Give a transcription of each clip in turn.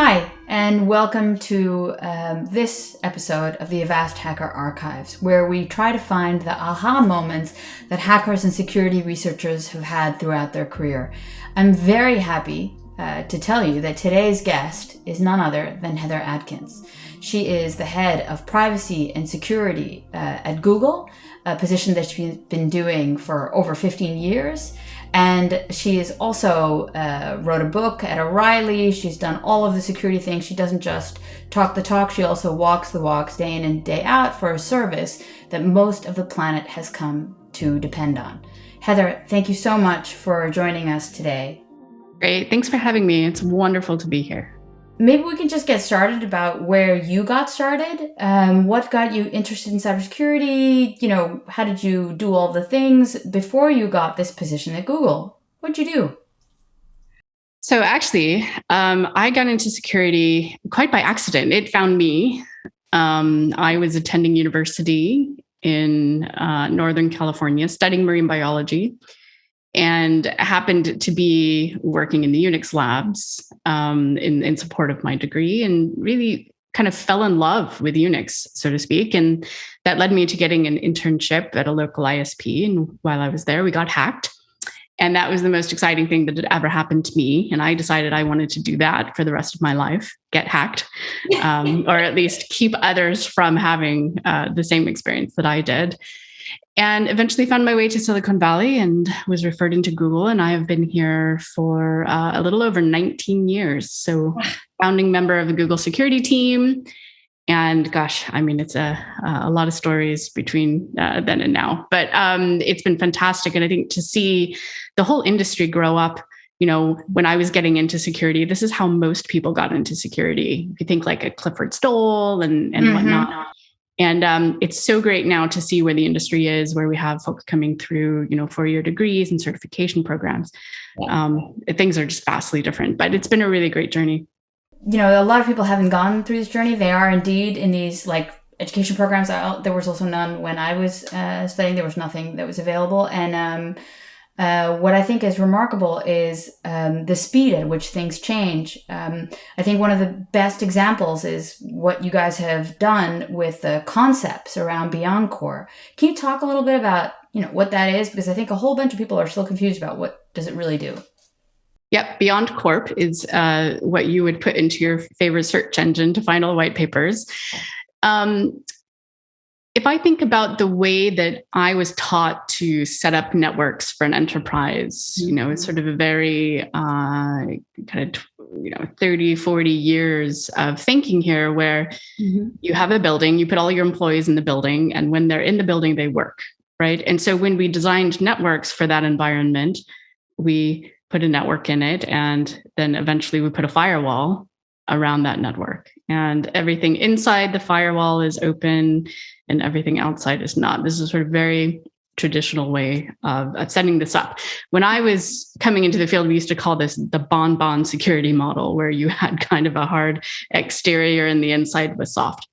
Hi, and welcome to this episode of the Avast Hacker Archives, where we try to find the aha moments that hackers and security researchers have had throughout their career. I'm very happy to tell you that today's guest is none other than Heather Adkins. She is the head of privacy and security at Google, a position that she's been doing for over 15 years. And she is also wrote a book at O'Reilly. She's done all of the security things. She doesn't just talk the talk. She also walks the walks day in and day out for a service that most of the planet has come to depend on. Heather, thank you so much for joining us today. Great. Thanks for having me. It's wonderful to be here. Maybe we can just get started about where you got started. What got you interested in cybersecurity? How did you do all the things before you got this position at Google? What'd you do? So actually, I got into security quite by accident. It found me. I was attending university in Northern California, studying marine biology, and happened to be working in the Unix labs in support of my degree, and really kind of fell in love with Unix, so to speak. And that led me to getting an internship at a local ISP. And while I was there, we got hacked. And that was the most exciting thing that had ever happened to me. And I decided I wanted to do that for the rest of my life, get hacked, or at least keep others from having the same experience that I did. And eventually found my way to Silicon Valley and was referred into Google. And I have been here for a little over 19 years. So founding member of the Google security team. And gosh, I mean, it's a lot of stories between then and now. But it's been fantastic. And I think to see the whole industry grow up, when I was getting into security, this is how most people got into security. If you think like a Clifford Stoll and whatnot. And it's so great now to see where the industry is, where we have folks coming through, 4-year degrees and certification programs. Things are just vastly different, but it's been a really great journey. A lot of people haven't gone through this journey. They are indeed in these education programs. There was also none when I was studying. There was nothing that was available. And what I think is remarkable is the speed at which things change. I think one of the best examples is what you guys have done with the concepts around Beyond Core. Can you talk a little bit about what that is? Because I think a whole bunch of people are still confused about what does it really do. Yep. Beyond Corp is what you would put into your favorite search engine to find all white papers. If I think about the way that I was taught to set up networks for an enterprise, it's sort of a very kind of 30, 40 years of thinking here where you have a building, you put all your employees in the building, and when they're in the building, they work, right? And so when we designed networks for that environment, we put a network in it, and then eventually we put a firewall around that network. And everything inside the firewall is open and everything outside is not. This is sort of very traditional way of setting this up. When I was coming into the field, we used to call this the bonbon security model, where you had kind of a hard exterior and the inside was soft.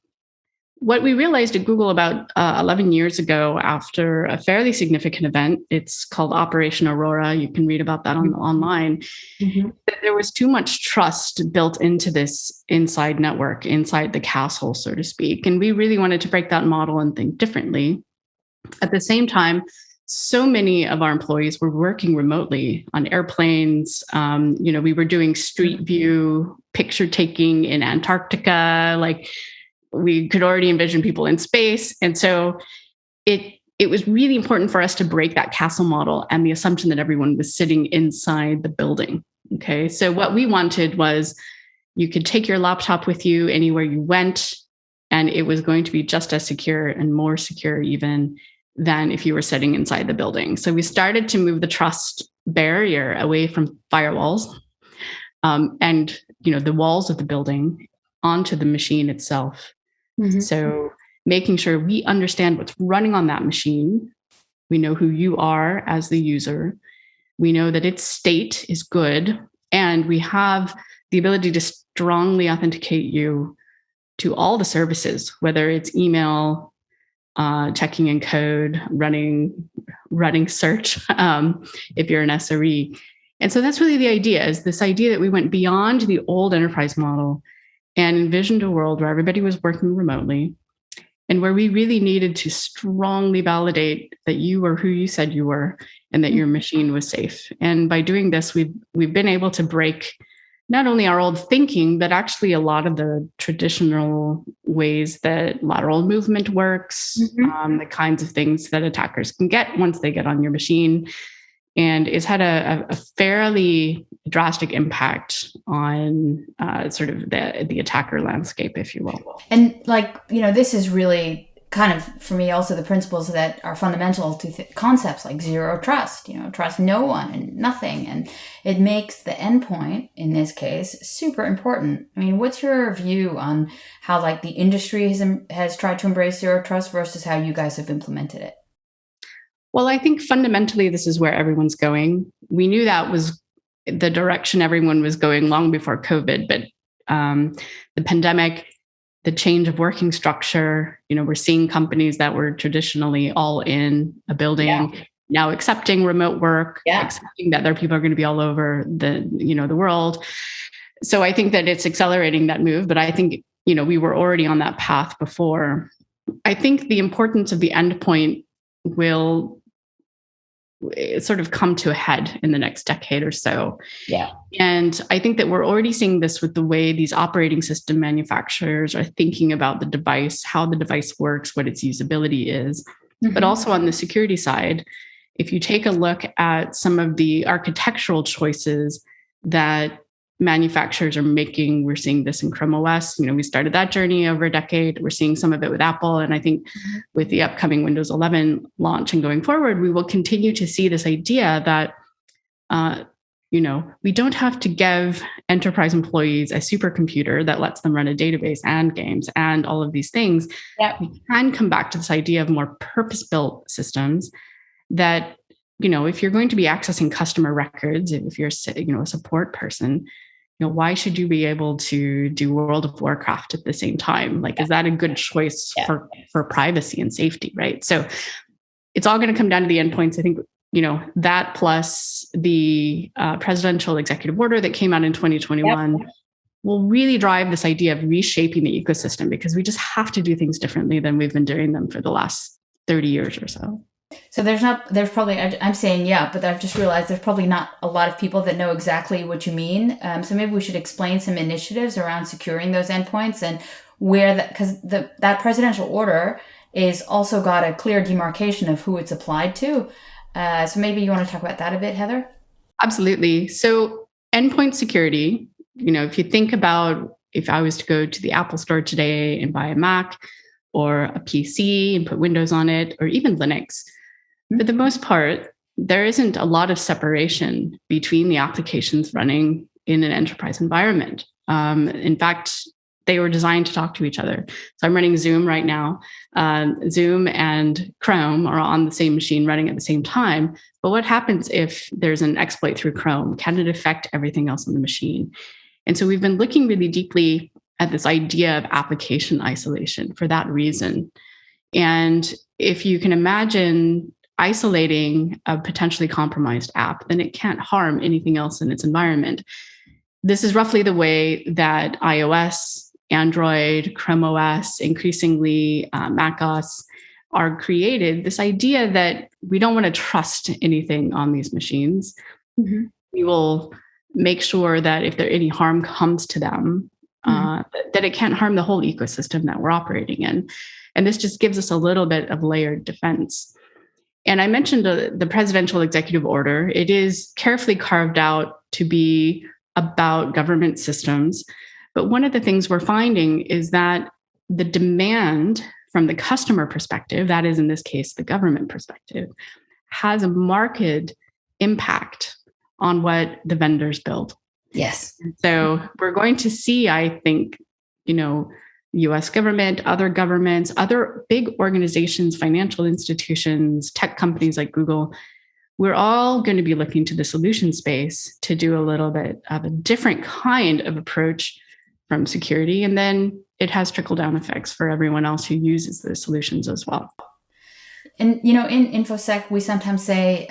What we realized at Google about 11 years ago, after a fairly significant event, it's called Operation Aurora. You can read about that online. That there was too much trust built into this inside network, inside the castle, so to speak. And we really wanted to break that model and think differently. At the same time, so many of our employees were working remotely on airplanes. We were doing street view picture taking in Antarctica, we could already envision people in space. And so it was really important for us to break that castle model and the assumption that everyone was sitting inside the building. Okay. So what we wanted was you could take your laptop with you anywhere you went, and it was going to be just as secure and more secure even than if you were sitting inside the building. So we started to move the trust barrier away from firewalls and the walls of the building onto the machine itself. So making sure we understand what's running on that machine. We know who you are as the user. We know that its state is good. And we have the ability to strongly authenticate you to all the services, whether it's email, checking in code, running search, if you're an SRE. And so that's really the idea, is this idea that we went beyond the old enterprise model and envisioned a world where everybody was working remotely and where we really needed to strongly validate that you were who you said you were and that your machine was safe. And by doing this, we've been able to break not only our old thinking, but actually a lot of the traditional ways that lateral movement works, the kinds of things that attackers can get once they get on your machine. And it's had a fairly drastic impact on sort of the attacker landscape, if you will. And this is really kind of, for me, also the principles that are fundamental to concepts like zero trust, trust no one and nothing. And it makes the endpoint, in this case, super important. I mean, what's your view on how the industry has tried to embrace zero trust versus how you guys have implemented it? Well, I think fundamentally, this is where everyone's going. We knew that was the direction everyone was going long before COVID, but the pandemic, the change of working structure, we're seeing companies that were traditionally all in a building now accepting remote work, accepting that their people are going to be all over the world. So I think that it's accelerating that move, but I think, we were already on that path before. I think the importance of the endpoint will sort of come to a head in the next decade or so. Yeah. And I think that we're already seeing this with the way these operating system manufacturers are thinking about the device, how the device works, what its usability is. But also on the security side, if you take a look at some of the architectural choices that manufacturers are making, we're seeing this in Chrome OS. We started that journey over a decade. We're seeing some of it with Apple. And I think with the upcoming Windows 11 launch and going forward, we will continue to see this idea that, we don't have to give enterprise employees a supercomputer that lets them run a database and games and all of these things. Yep. We can come back to this idea of more purpose-built systems that, if you're going to be accessing customer records, if you're a support person, why should you be able to do World of Warcraft at the same time? Is that a good choice for privacy and safety, right? So it's all going to come down to the endpoints. I think, that plus the presidential executive order that came out in 2021 will really drive this idea of reshaping the ecosystem, because we just have to do things differently than we've been doing them for the last 30 years or so. So there's probably, I'm saying, but I've just realized there's probably not a lot of people that know exactly what you mean. So maybe we should explain some initiatives around securing those endpoints and where because that presidential order is also got a clear demarcation of who it's applied to. So maybe you want to talk about that a bit, Heather? Absolutely. So endpoint security, if you think about, if I was to go to the Apple store today and buy a Mac or a PC and put Windows on it, or even Linux, for the most part, there isn't a lot of separation between the applications running in an enterprise environment. In fact, they were designed to talk to each other. So I'm running Zoom right now. Zoom and Chrome are on the same machine running at the same time. But what happens if there's an exploit through Chrome? Can it affect everything else on the machine? And so we've been looking really deeply at this idea of application isolation for that reason. And if you can imagine isolating a potentially compromised app, then it can't harm anything else in its environment. This is roughly the way that iOS, Android, Chrome OS, increasingly Mac OS are created. This idea that we don't want to trust anything on these machines. We will make sure that if any harm comes to them, that it can't harm the whole ecosystem that we're operating in. And this just gives us a little bit of layered defense. And I mentioned the presidential executive order. It is carefully carved out to be about government systems. But one of the things we're finding is that the demand from the customer perspective, that is in this case, the government perspective, has a marked impact on what the vendors build. Yes. So we're going to see, I think, US government, other governments, other big organizations, financial institutions, tech companies like Google, we're all going to be looking to the solution space to do a little bit of a different kind of approach from security. And then it has trickle-down effects for everyone else who uses the solutions as well. And, you know, in InfoSec, we sometimes say,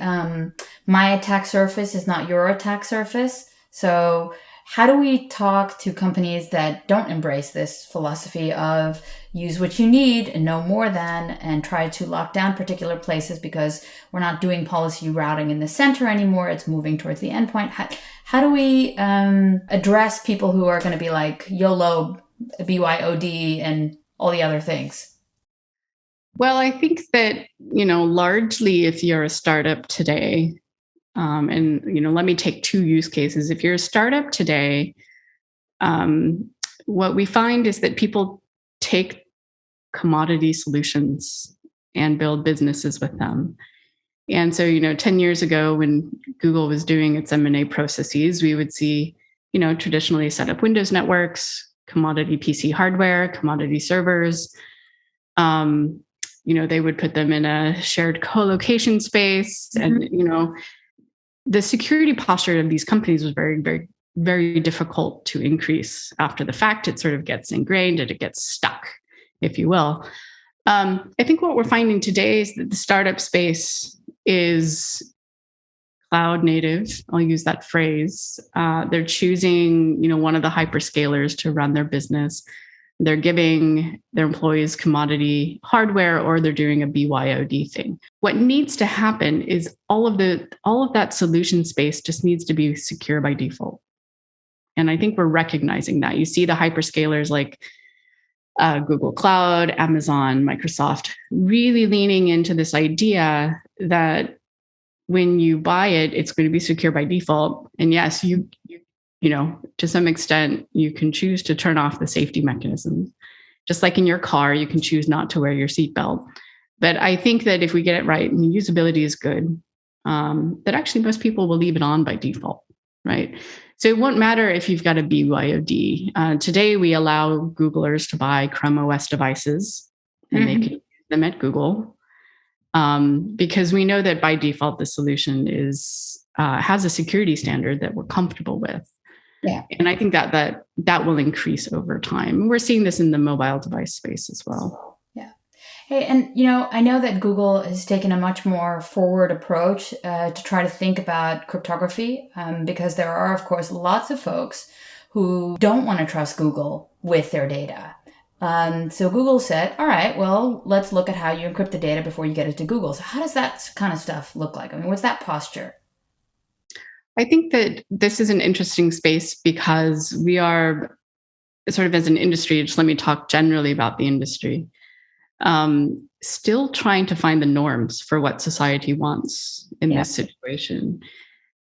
my attack surface is not your attack surface. So how do we talk to companies that don't embrace this philosophy of use what you need and no more than, and try to lock down particular places because we're not doing policy routing in the center anymore, it's moving towards the endpoint? How do we address people who are going to be like YOLO, BYOD, and all the other things? Well, I think that, largely if you're a startup today, let me take two use cases. If you're a startup today, what we find is that people take commodity solutions and build businesses with them. And so, 10 years ago when Google was doing its M&A processes, we would see, traditionally set up Windows networks, commodity PC hardware, commodity servers. They would put them in a shared co-location space. Mm-hmm. And, the security posture of these companies was very, very, very difficult to increase after the fact. It sort of gets ingrained and it gets stuck, if you will. I think what we're finding today is that the startup space is cloud native. I'll use that phrase. They're choosing, one of the hyperscalers to run their business. They're giving their employees commodity hardware, or they're doing a BYOD thing. What needs to happen is all of that solution space just needs to be secure by default. And I think we're recognizing that. You see the hyperscalers like Google Cloud, Amazon, Microsoft, really leaning into this idea that when you buy it, it's going to be secure by default. And yes, you to some extent, you can choose to turn off the safety mechanisms. Just like in your car, you can choose not to wear your seatbelt. But I think that if we get it right and the usability is good, that actually most people will leave it on by default, right? So it won't matter if you've got a BYOD. Today, we allow Googlers to buy Chrome OS devices, and they can use them at Google, because we know that by default, the solution has a security standard that we're comfortable with. Yeah. And I think that will increase over time. We're seeing this in the mobile device space as well. Yeah. Hey, and I know that Google has taken a much more forward approach to try to think about cryptography, because there are, of course, lots of folks who don't want to trust Google with their data. So Google said, all right, well, let's look at how you encrypt the data before you get it to Google. So how does that kind of stuff look like? I mean, what's that posture? I think that this is an interesting space because we are sort of, as an industry, just let me talk generally about the industry, still trying to find the norms for what society wants in this situation.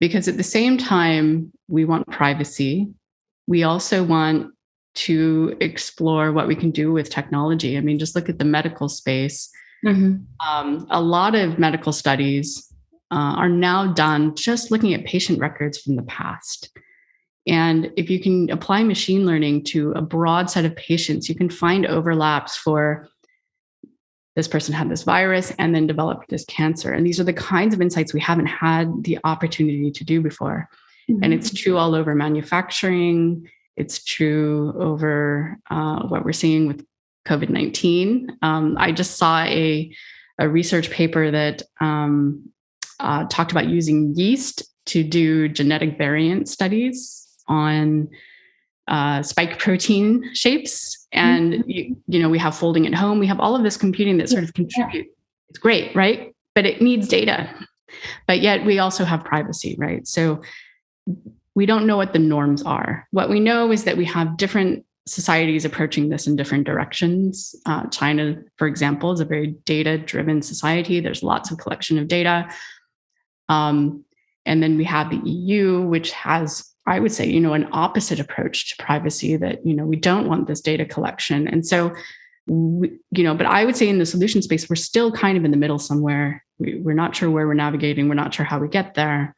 Because at the same time, we want privacy. We also want to explore what we can do with technology. I mean, just look at the medical space. A lot of medical studies are now done just looking at patient records from the past. And if you can apply machine learning to a broad set of patients, you can find overlaps for this person had this virus and then developed this cancer. And these are the kinds of insights we haven't had the opportunity to do before. And it's true all over manufacturing. It's true over what we're seeing with COVID-19. I just saw a research paper that talked about using yeast to do genetic variant studies on spike protein shapes. And, we have folding at home. We have all of this computing that sort of contribute. It's great, right? But it needs data. But yet we also have privacy, right? So we don't know what the norms are. What we know is that we have different societies approaching this in different directions. China, for example, is a very data-driven society. There's lots of collection of data. And then we have the EU, which has, I would say, an opposite approach to privacy that, we don't want this data collection. And so, but I would say in the solution space, we're still kind of in the middle somewhere. We're not sure where we're navigating. We're not sure how we get there.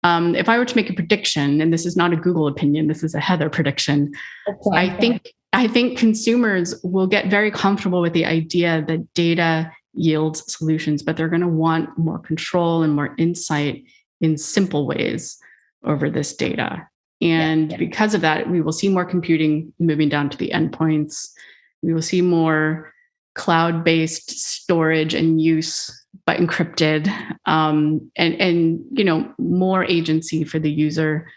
If I were to make a prediction, and this is not a Google opinion, this is a Heather prediction, okay. I think consumers will get very comfortable with the idea that data yields solutions, but they're going to want more control and more insight in simple ways over this data. And because of that, we will see more computing moving down to the endpoints. We will see more cloud-based storage and use, but encrypted, and more agency for the user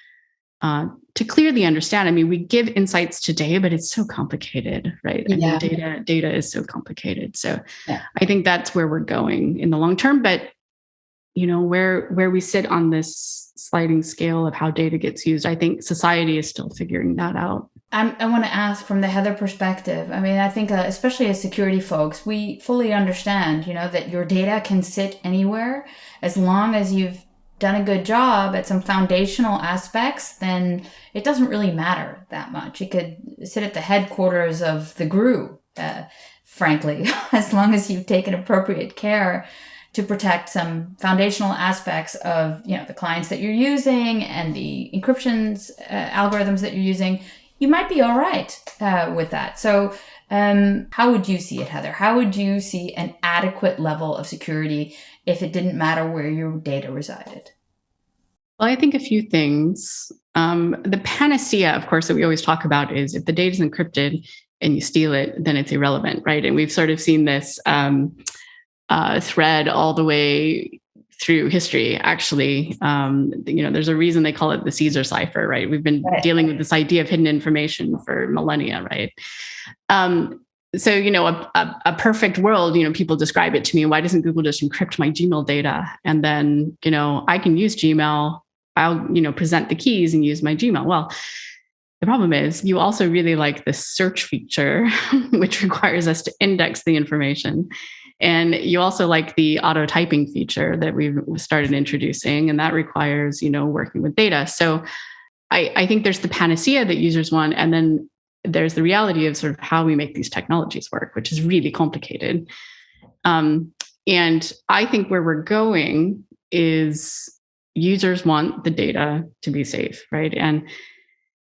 to clearly understand. I mean, we give insights today, but it's so complicated, right? Yeah. I mean, data is so complicated. So Yeah. I think that's where we're going in the long term. But where we sit on this sliding scale of how data gets used, I think society is still figuring that out. I want to ask from the Heather perspective. I mean, I think especially as security folks, we fully understand, that your data can sit anywhere as long as you've done a good job at some foundational aspects, then it doesn't really matter that much. It could sit at the headquarters of the GRU, frankly, as long as you've taken appropriate care to protect some foundational aspects of, the clients that you're using and the encryption algorithms that you're using. You might be all right with that. So how would you see it, Heather? How would you see an adequate level of security if it didn't matter where your data resided? Well, I think a few things. The panacea, of course, that we always talk about is if the data is encrypted and you steal it, then it's irrelevant, right? And we've sort of seen this thread all the way through history, actually. There's a reason they call it the Caesar Cipher, right? We've been dealing with this idea of hidden information for millennia, right? So, a perfect world, people describe it to me. Why doesn't Google just encrypt my Gmail data? And then, I can use Gmail. I'll, present the keys and use my Gmail. Well, the problem is you also really like the search feature, which requires us to index the information. And you also like the auto typing feature that we've started introducing, and that requires, working with data. So I think there's the panacea that users want. And then there's the reality of sort of how we make these technologies work, which is really complicated. And I think where we're going is users want the data to be safe, right? And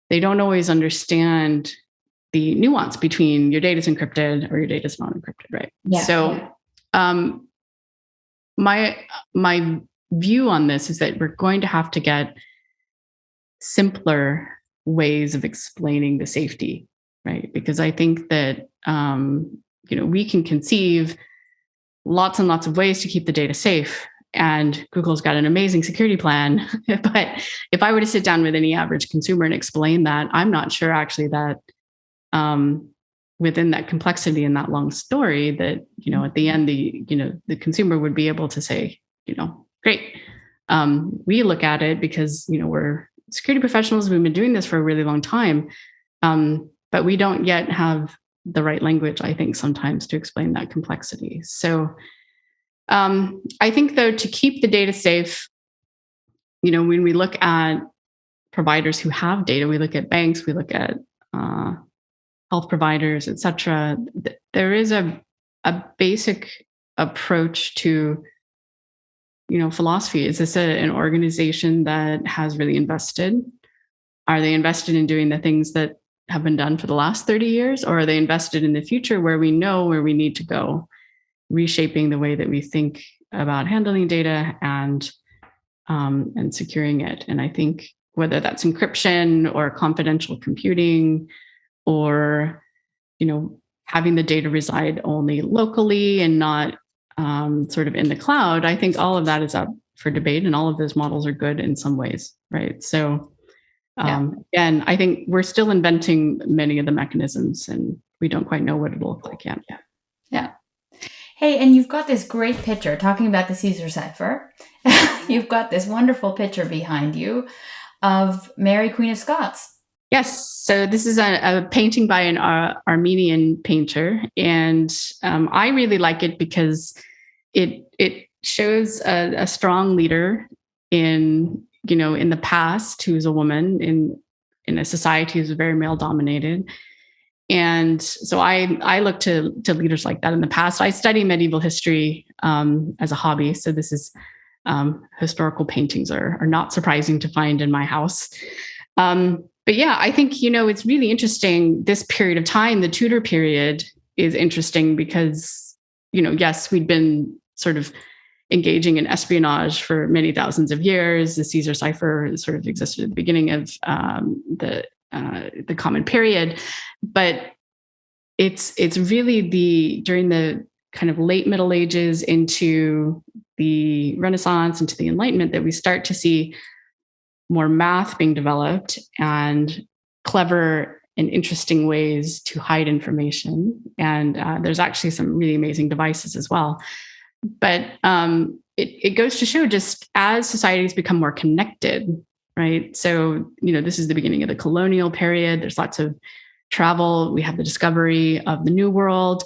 they don't always understand the nuance between your data is encrypted or your data is not encrypted, right? Yeah. So my view on this is that we're going to have to get simpler ways of explaining the safety, right? Because I think that we can conceive lots and lots of ways to keep the data safe, and Google's got an amazing security plan. But if I were to sit down with any average consumer and explain that, I'm not sure actually that within that complexity and that long story that, at the end, the consumer would be able to say, great. We look at it because, we're security professionals. We've been doing this for a really long time. But we don't yet have the right language, I think, sometimes to explain that complexity. So I think, though, to keep the data safe, when we look at providers who have data, we look at banks, we look at health providers, et cetera. There is a basic approach to, philosophy. Is this an organization that has really invested? Are they invested in doing the things that have been done for the last 30 years? Or are they invested in the future where we know where we need to go, reshaping the way that we think about handling data and securing it? And I think whether that's encryption or confidential computing or, having the data reside only locally and not sort of in the cloud, I think all of that is up for debate, and all of those models are good in some ways, right? So again, I think we're still inventing many of the mechanisms, and we don't quite know what it'll look like yet. Yeah. Hey, and you've got this great picture talking about the Caesar Cipher. You've got this wonderful picture behind you of Mary, Queen of Scots. Yes. So this is a painting by an Armenian painter. And I really like it because it shows a strong leader in the past who's a woman in a society who's very male dominated. And so I look to leaders like that in the past. I study medieval history as a hobby. So this is historical paintings are not surprising to find in my house. But yeah, I think, it's really interesting. This period of time, the Tudor period, is interesting because, yes, we'd been sort of engaging in espionage for many thousands of years. The Caesar Cipher sort of existed at the beginning of the Common Period. But it's really during the kind of late Middle Ages into the Renaissance, into the Enlightenment, that we start to see more math being developed and clever and interesting ways to hide information. And there's actually some really amazing devices as well. But it goes to show, just as societies become more connected, right? So, this is the beginning of the colonial period. There's lots of travel. We have the discovery of the New World,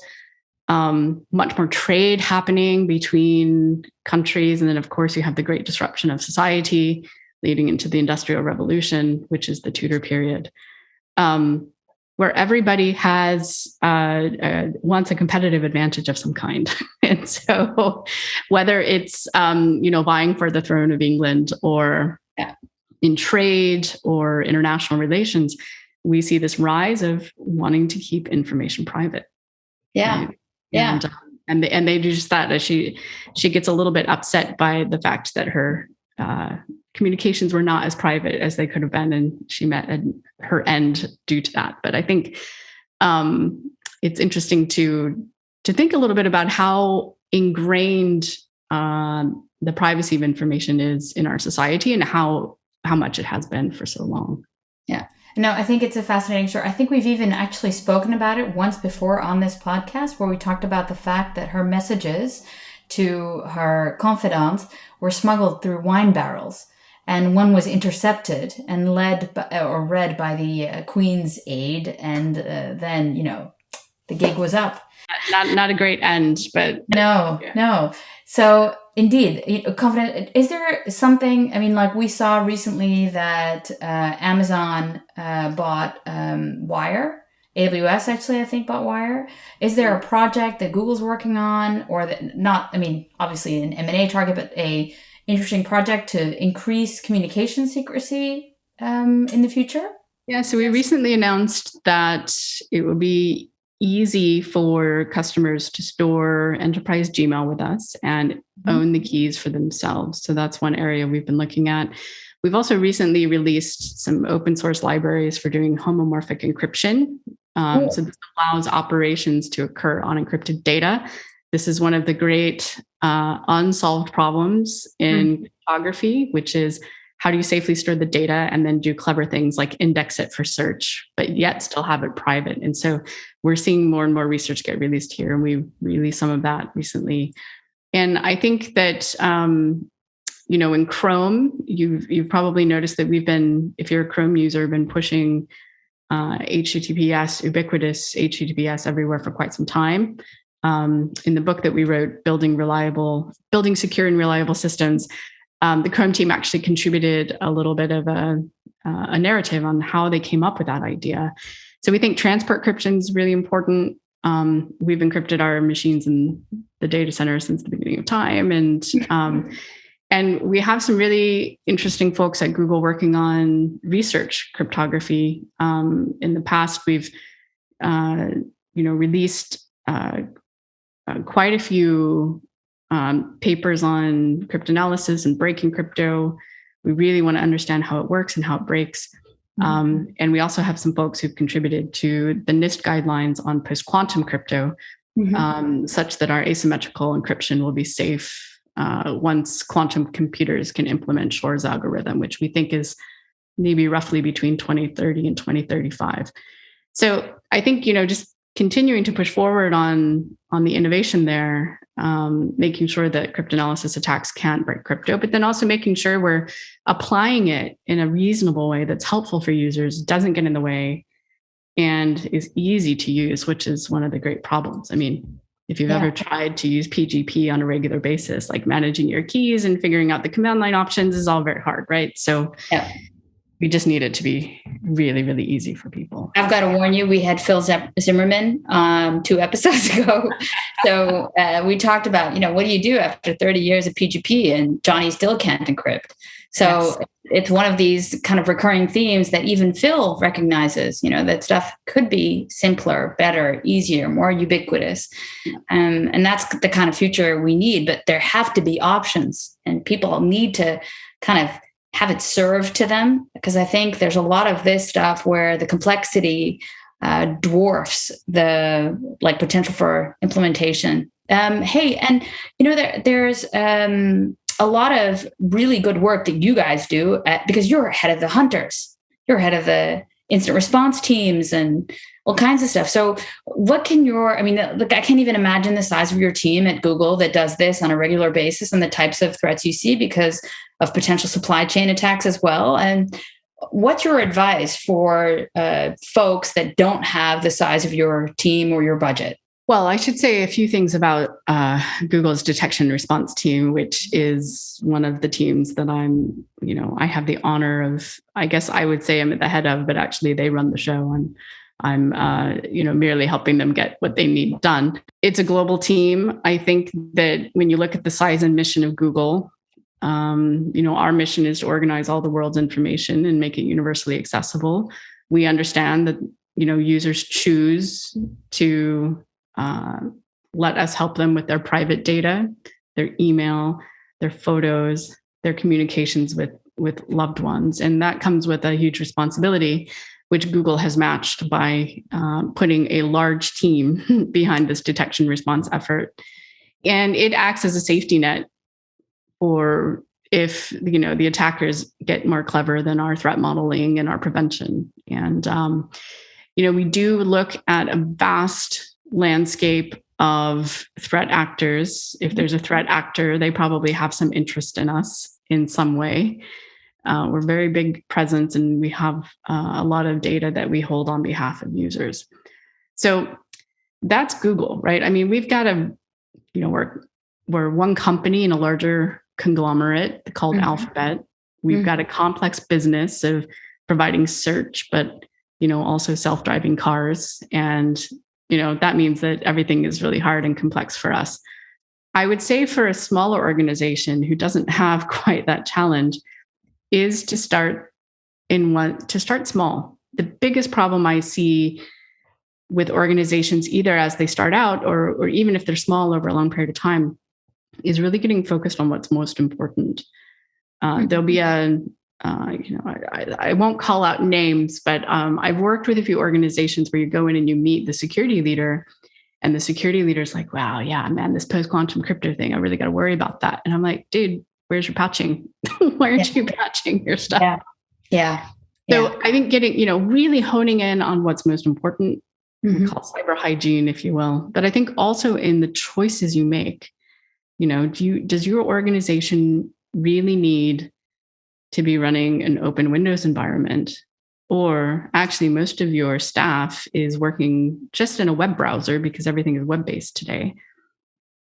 much more trade happening between countries. And then, of course, you have the great disruption of society leading into the Industrial Revolution, which is the Tudor period, where everybody wants a competitive advantage of some kind. And so whether it's, vying for the throne of England, or in trade or international relations, we see this rise of wanting to keep information private. Yeah. Right? Yeah. And they do just that. As she gets a little bit upset by the fact that her communications were not as private as they could have been, and she met her end due to that. But I think it's interesting to think a little bit about how ingrained the privacy of information is in our society, and how much it has been for so long. Yeah. No, I think it's a fascinating story. I think we've even actually spoken about it once before on this podcast, where we talked about the fact that her messages to her confidants were smuggled through wine barrels, and one was intercepted and read by the Queen's aide, and then the gig was up. Not a great end, but no. So indeed, confident. Is there something? I mean, like we saw recently that Amazon bought Wire. AWS actually, I think, bought Wire. Is there a project that Google's working on, or that not? I mean, obviously an M&A target, but a interesting project to increase communication secrecy in the future? Yeah. So we recently announced that it will be easy for customers to store enterprise Gmail with us and own the keys for themselves. So that's one area we've been looking at. We've also recently released some open source libraries for doing homomorphic encryption. So this allows operations to occur on encrypted data. This is one of the great unsolved problems in cryptography, which is, how do you safely store the data and then do clever things like index it for search, but yet still have it private? And so we're seeing more and more research get released here, and we released some of that recently. And I think that, in Chrome, you've probably noticed that we've been, if you're a Chrome user, been pushing HTTPS, ubiquitous HTTPS everywhere for quite some time. In the book that we wrote, Building Secure and Reliable Systems, the Chrome team actually contributed a little bit of a narrative on how they came up with that idea. So we think transport encryption is really important. We've encrypted our machines in the data center since the beginning of time. And we have some really interesting folks at Google working on research cryptography. In the past, we've released quite a few papers on cryptanalysis and breaking crypto. We really want to understand how it works and how it breaks. And we also have some folks who've contributed to the NIST guidelines on post-quantum crypto, such that our asymmetrical encryption will be safe once quantum computers can implement Shor's algorithm, which we think is maybe roughly between 2030 and 2035. So I think, just continuing to push forward on the innovation there, making sure that cryptanalysis attacks can't break crypto, but then also making sure we're applying it in a reasonable way that's helpful for users, doesn't get in the way, and is easy to use, which is one of the great problems. I mean, if you've ever tried to use PGP on a regular basis, like managing your keys and figuring out the command line options is all very hard, right? So we just need it to be really, really easy for people. I've got to warn you, we had Phil Zimmerman 2 episodes ago. So we talked about, what do you do after 30 years of PGP and Johnny still can't encrypt? So it's one of these kind of recurring themes that even Phil recognizes, that stuff could be simpler, better, easier, more ubiquitous. And that's the kind of future we need, but there have to be options, and people need to kind of have it served to them, because I think there's a lot of this stuff where the complexity dwarfs the potential for implementation. Hey, and there's a lot of really good work that you guys do because you're head of the hunters, you're head of the incident response teams and all kinds of stuff. So what can look, I can't even imagine the size of your team at Google that does this on a regular basis and the types of threats you see because of potential supply chain attacks as well. And what's your advice for folks that don't have the size of your team or your budget? Well, I should say a few things about Google's detection response team, which is one of the teams that I have the honor of, I guess I would say I'm at the head of, but actually they run the show and I'm merely helping them get what they need done. It's a global team. I think that when you look at the size and mission of Google, our mission is to organize all the world's information and make it universally accessible. We understand that, users choose to let us help them with their private data, their email, their photos, their communications with loved ones. And that comes with a huge responsibility, which Google has matched by putting a large team behind this detection response effort. And it acts as a safety net for if the attackers get more clever than our threat modeling and our prevention. And we do look at a vast landscape of threat actors. If there's a threat actor, they probably have some interest in us in some way. We're very big presence, and we have a lot of data that we hold on behalf of users. So that's Google, right? I mean, we've got we're one company in a larger conglomerate called Alphabet. We've got a complex business of providing search, but also self-driving cars. And that means that everything is really hard and complex for us. I would say for a smaller organization who doesn't have quite that challenge is to start small. The biggest problem I see with organizations, either as they start out or even if they're small over a long period of time, is really getting focused on what's most important. There'll be I won't call out names, but I've worked with a few organizations where you go in and you meet the security leader, and the security leader's like, wow, yeah, man, this post-quantum crypto thing, I really got to worry about that. And I'm like, dude, where's your patching? Why aren't you patching your stuff? Yeah. So I think getting, really honing in on what's most important, we call cyber hygiene, if you will. But I think also in the choices you make, does your organization really need to be running an open Windows environment? Or actually, most of your staff is working just in a web browser because everything is web-based today.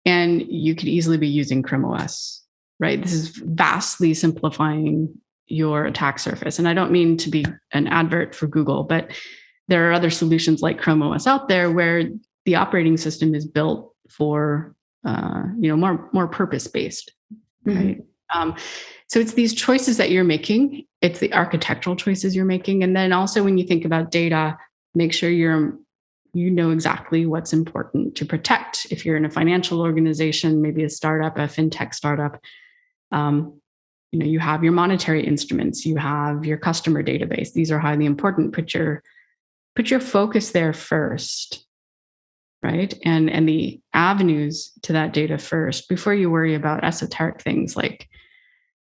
And you could easily be using Chrome OS, right? This is vastly simplifying your attack surface. And I don't mean to be an advert for Google, but there are other solutions like Chrome OS out there where the operating system is built for more purpose-based, right? So it's these choices that you're making. It's the architectural choices you're making. And then also when you think about data, make sure you know exactly what's important to protect. If you're in a financial organization, maybe a startup, a fintech startup, you have your monetary instruments, you have your customer database. These are highly important. Put your focus there first, right? And the avenues to that data first before you worry about esoteric things like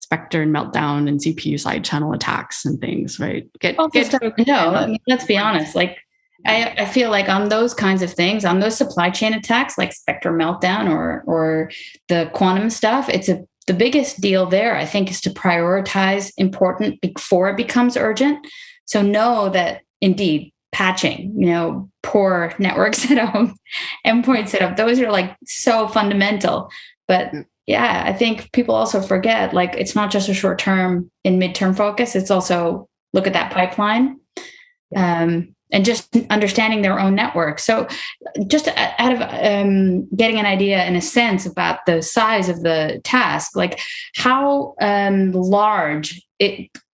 Spectre and Meltdown and CPU side channel attacks and things, right? Let's be honest. I feel like on those kinds of things, on those supply chain attacks, like Spectre Meltdown or the quantum stuff, the biggest deal there, I think, is to prioritize important before it becomes urgent. So know that indeed patching, poor network setup, endpoint setup, those are so fundamental. But yeah, I think people also forget, it's not just a short-term and mid-term focus. It's also look at that pipeline and just understanding their own network. So just out of getting an idea in a sense about the size of the task, how large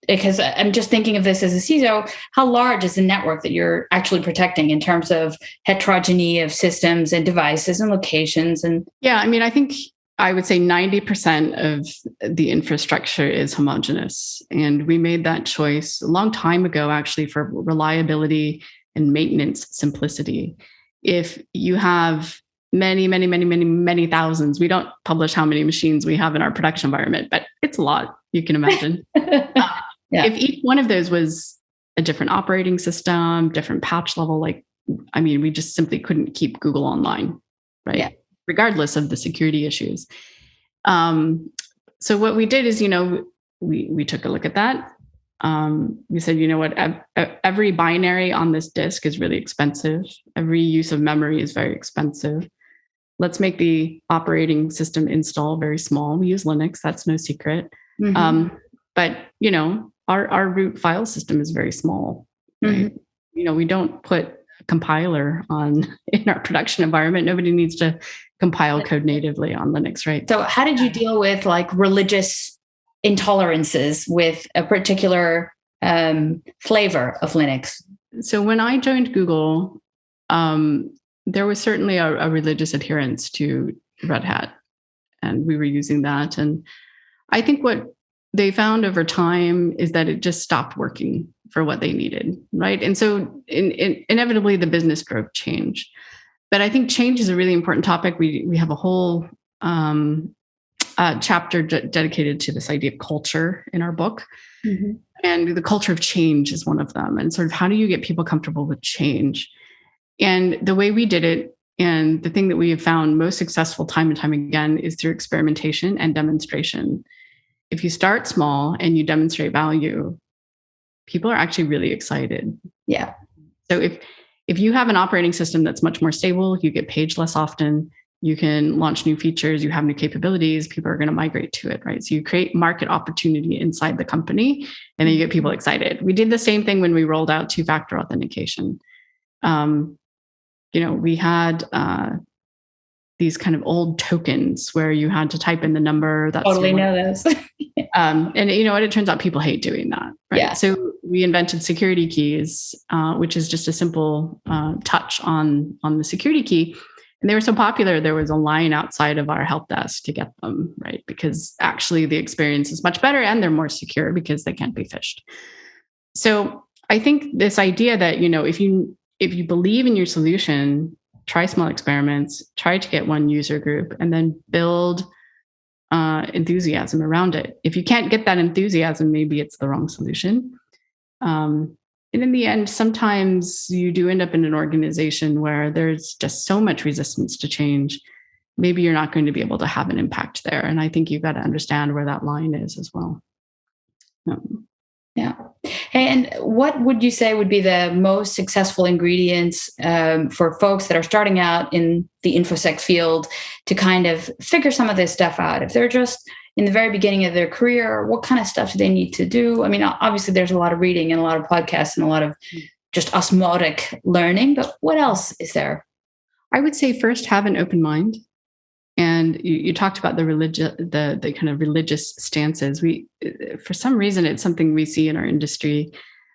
because I'm just thinking of this as a CISO, how large is the network that you're actually protecting in terms of heterogeneity of systems and devices and locations? And yeah, I think I would say 90% of the infrastructure is homogeneous. And we made that choice a long time ago, actually, for reliability and maintenance simplicity. If you have many thousands, we don't publish how many machines we have in our production environment, but it's a lot, you can imagine. Yeah. If each one of those was a different operating system, different patch level, we just simply couldn't keep Google online, right? Yeah. Regardless of the security issues. So what we did is, we took a look at that. We said, you know what, every binary on this disk is really expensive. Every use of memory is very expensive. Let's make the operating system install very small. We use Linux, that's no secret. Mm-hmm. But, our root file system is very small. Right? Mm-hmm. We don't put a compiler in our production environment. Nobody needs to compile code natively on Linux, right? So how did you deal with religious intolerances with a particular flavor of Linux? So when I joined Google, there was certainly a religious adherence to Red Hat, and we were using that. And I think what they found over time is that it just stopped working for what they needed, right? And so inevitably the business drove change. But I think change is a really important topic. We have a whole chapter dedicated to this idea of culture in our book. Mm-hmm. And the culture of change is one of them. And sort of how do you get people comfortable with change? And the way we did it, and the thing that we have found most successful time and time again, is through experimentation and demonstration. If you start small and you demonstrate value, people are actually really excited. Yeah. So if you have an operating system that's much more stable, you get paged less often, you can launch new features, you have new capabilities, people are going to migrate to it, right? So you create market opportunity inside the company, and then you get people excited. We did the same thing when we rolled out two-factor authentication. We had these kind of old tokens where you had to type in the number. That's totally know those. And it turns out people hate doing that, right? Yeah. So we invented security keys, which is just a simple touch on the security key. And they were so popular, there was a line outside of our help desk to get them, right? Because actually the experience is much better and they're more secure because they can't be phished. So I think this idea that, if you believe in your solution, try small experiments, try to get one user group, and then build enthusiasm around it. If you can't get that enthusiasm, maybe it's the wrong solution. And in the end, sometimes you do end up in an organization where there's just so much resistance to change. Maybe you're not going to be able to have an impact there. And I think you've got to understand where that line is as well. Yeah. Hey, and what would you say would be the most successful ingredients for folks that are starting out in the InfoSec field to kind of figure some of this stuff out? If they're just in the very beginning of their career, what kind of stuff do they need to do? I mean, obviously there's a lot of reading and a lot of podcasts and a lot of just osmotic learning, but what else is there? I would say first, have an open mind. And you talked about the kind of religious stances. For some reason, it's something we see in our industry,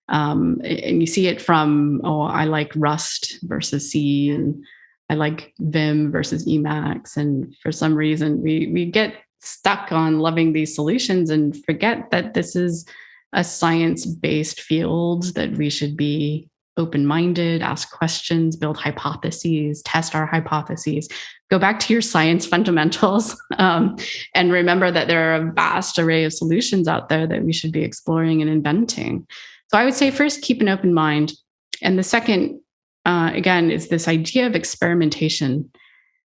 and you see it from I like Rust versus C, and I like Vim versus Emacs. And for some reason, we get stuck on loving these solutions and forget that this is a science-based field, that we should be open-minded, ask questions, build hypotheses, test our hypotheses, go back to your science fundamentals, and remember that there are a vast array of solutions out there that we should be exploring and inventing. So I would say first, keep an open mind. And the second, again, is this idea of experimentation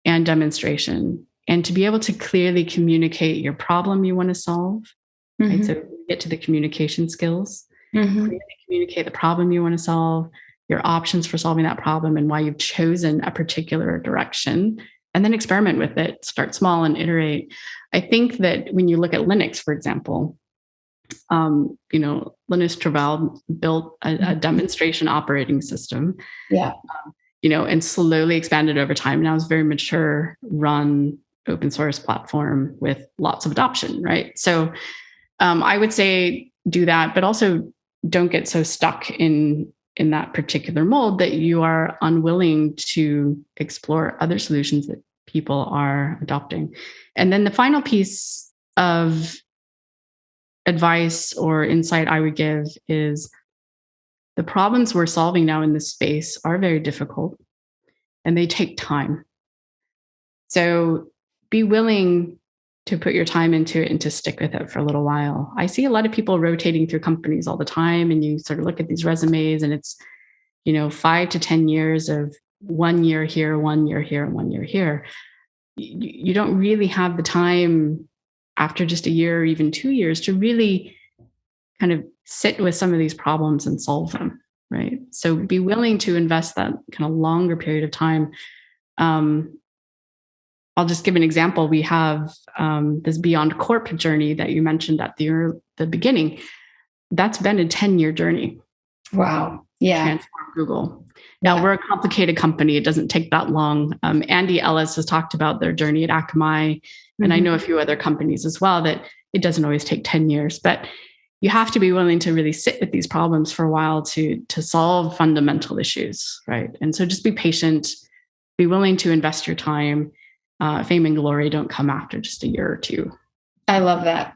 and demonstration, and to be able to clearly communicate your problem you want to solve. Mm-hmm. Right? So get to the communication skills. Mm-hmm. Clearly communicate the problem you want to solve, your options for solving that problem, and why you've chosen a particular direction, and then experiment with it. Start small and iterate. I think that when you look at Linux, for example, Linus Torvald built a demonstration operating system. Yeah. And slowly expanded over time. Now it's a very mature, run open source platform with lots of adoption, right? So I would say do that, but also don't get so stuck in that particular mold that you are unwilling to explore other solutions that people are adopting. And then the final piece of advice or insight I would give is the problems we're solving now in this space are very difficult and they take time. So be willing to put your time into it and to stick with it for a little while. I see a lot of people rotating through companies all the time, and you sort of look at these resumes and it's, 5 to 10 years of 1 year here, 1 year here, and 1 year here. You don't really have the time after just a year or even 2 years to really kind of sit with some of these problems and solve them, right? So be willing to invest that kind of longer period of time. I'll just give an example. We have this Beyond Corp journey that you mentioned at the beginning. That's been a 10-year journey. Wow. Yeah. Transform Google. Now, we're a complicated company. It doesn't take that long. Andy Ellis has talked about their journey at Akamai, and I know a few other companies as well, that it doesn't always take 10 years. But you have to be willing to really sit with these problems for a while to solve fundamental issues, right? And so just be patient, be willing to invest your time. Fame and glory don't come after just a year or two. I love that.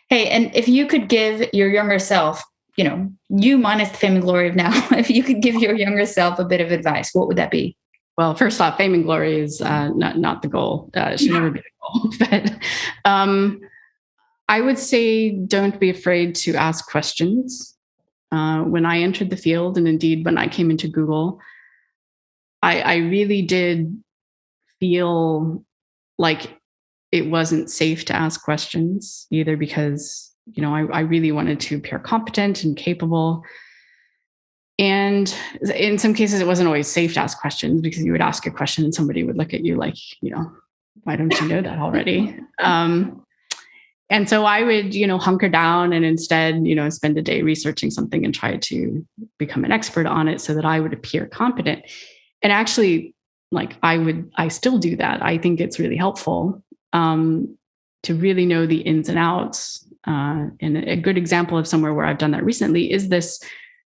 Hey, and if you could give your younger self, you minus the fame and glory of now, if you could give your younger self a bit of advice, what would that be? Well, first off, fame and glory is not the goal. It should never be the goal. But I would say don't be afraid to ask questions. When I entered the field, and indeed when I came into Google, I really did feel like it wasn't safe to ask questions, either because, I really wanted to appear competent and capable. And in some cases, it wasn't always safe to ask questions, because you would ask a question and somebody would look at you like, why don't you know that already? And so I would, hunker down and instead, spend a day researching something and try to become an expert on it so that I would appear competent. And actually, I still do that. I think it's really helpful to really know the ins and outs. And a good example of somewhere where I've done that recently is this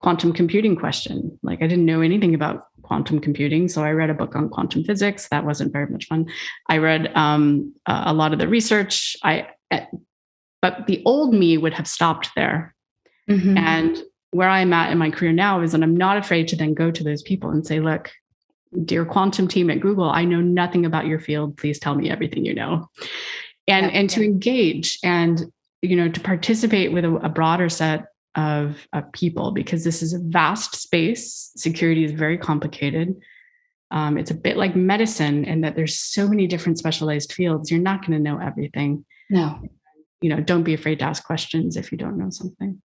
quantum computing question. I didn't know anything about quantum computing, so I read a book on quantum physics. That wasn't very much fun. I read a lot of the research. But the old me would have stopped there. Mm-hmm. And where I'm at in my career now is that I'm not afraid to then go to those people and say, look, dear quantum team at Google, I know nothing about your field. Please tell me everything you know. And to engage and, to participate with a broader set of people, because this is a vast space. Security is very complicated. It's a bit like medicine in that there's so many different specialized fields. You're not going to know everything. No. Don't be afraid to ask questions if you don't know something.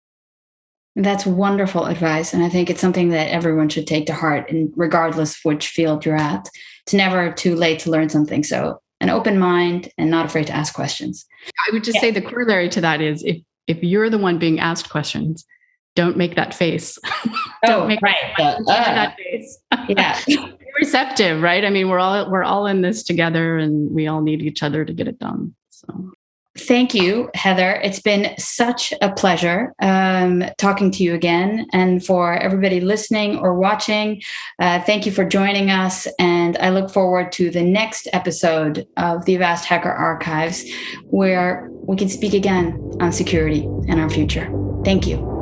That's wonderful advice. And I think it's something that everyone should take to heart, and regardless of which field you're at. It's never too late to learn something. So an open mind and not afraid to ask questions. I would just say the corollary to that is if you're the one being asked questions, don't make that face. Don't make that face. Yeah. Be receptive, right? I mean, we're all in this together, and we all need each other to get it done. So. Thank you, Heather. It's been such a pleasure talking to you again. And for everybody listening or watching, thank you for joining us. And I look forward to the next episode of the Avast Hacker Archives, where we can speak again on security and our future. Thank you.